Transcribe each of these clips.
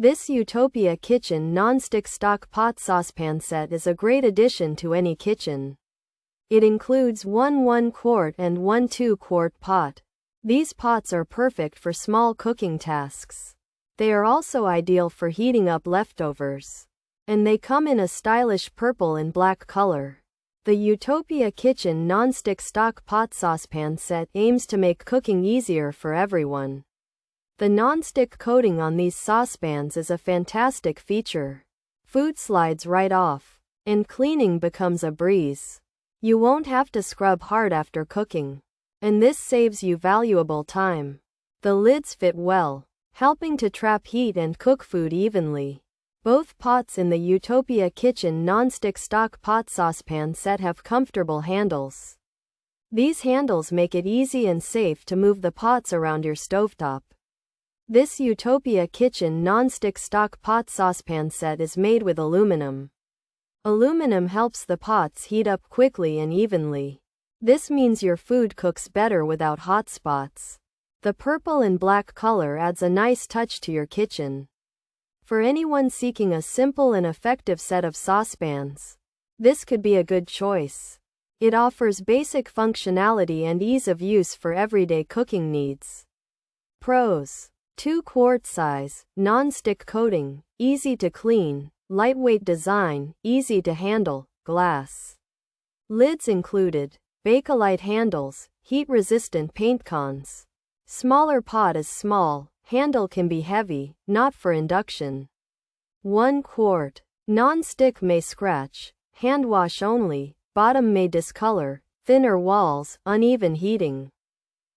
This Utopia Kitchen non-stick stock pot saucepan set is a great addition to any kitchen. It includes one 1-quart and one 2-quart pot. These pots are perfect for small cooking tasks. They are also ideal for heating up leftovers. And they come in a stylish purple and black color. The Utopia Kitchen non-stick stock pot saucepan set aims to make cooking easier for everyone. The non-stick coating on these saucepans is a fantastic feature. Food slides right off, and cleaning becomes a breeze. You won't have to scrub hard after cooking. And this saves you valuable time. The lids fit well, helping to trap heat and cook food evenly. Both pots in the Utopia Kitchen non-stick stock pot saucepan set have comfortable handles. These handles make it easy and safe to move the pots around your stovetop. This Utopia Kitchen non-stick stock pot saucepan set is made with aluminum. Aluminum helps the pots heat up quickly and evenly. This means your food cooks better without hot spots. The purple and black color adds a nice touch to your kitchen. For anyone seeking a simple and effective set of saucepans, this could be a good choice. It offers basic functionality and ease of use for everyday cooking needs. Pros: 2-quart size, non-stick coating, easy to clean, lightweight design, easy to handle, glass. Lids included. Bakelite handles, heat-resistant paint. Cons: smaller pot is small, handle can be heavy, not for induction. 1-quart. Non-stick may scratch, hand wash only, bottom may discolor, thinner walls, uneven heating.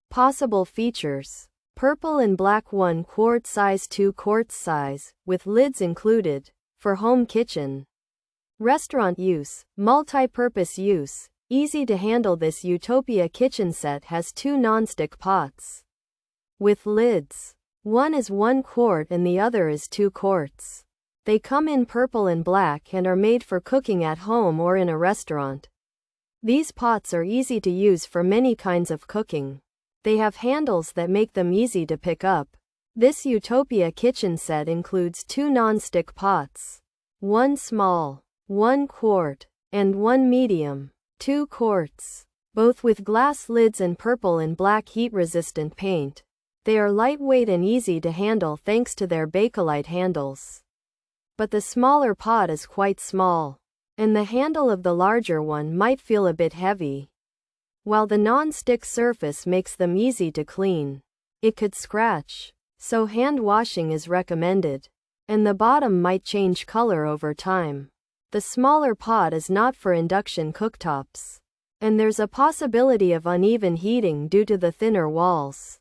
Possible features: purple and black 1-quart size, 2-quart size, with lids included, for home kitchen. Restaurant use, multi-purpose use. Easy to handle. This Utopia Kitchen set has 2 non-stick pots with lids. One is 1-quart and the other is 2 quarts. They come in purple and black and are made for cooking at home or in a restaurant. These pots are easy to use for many kinds of cooking. They have handles that make them easy to pick up. This Utopia Kitchen set includes 2 non-stick pots. One small, 1-quart, and one medium, 2 quarts, both with glass lids and purple and black heat-resistant paint. They are lightweight and easy to handle thanks to their Bakelite handles. But the smaller pot is quite small, and the handle of the larger one might feel a bit heavy. While the non-stick surface makes them easy to clean, it could scratch, so hand washing is recommended. And the bottom might change color over time. The smaller pot is not for induction cooktops, and there's a possibility of uneven heating due to the thinner walls.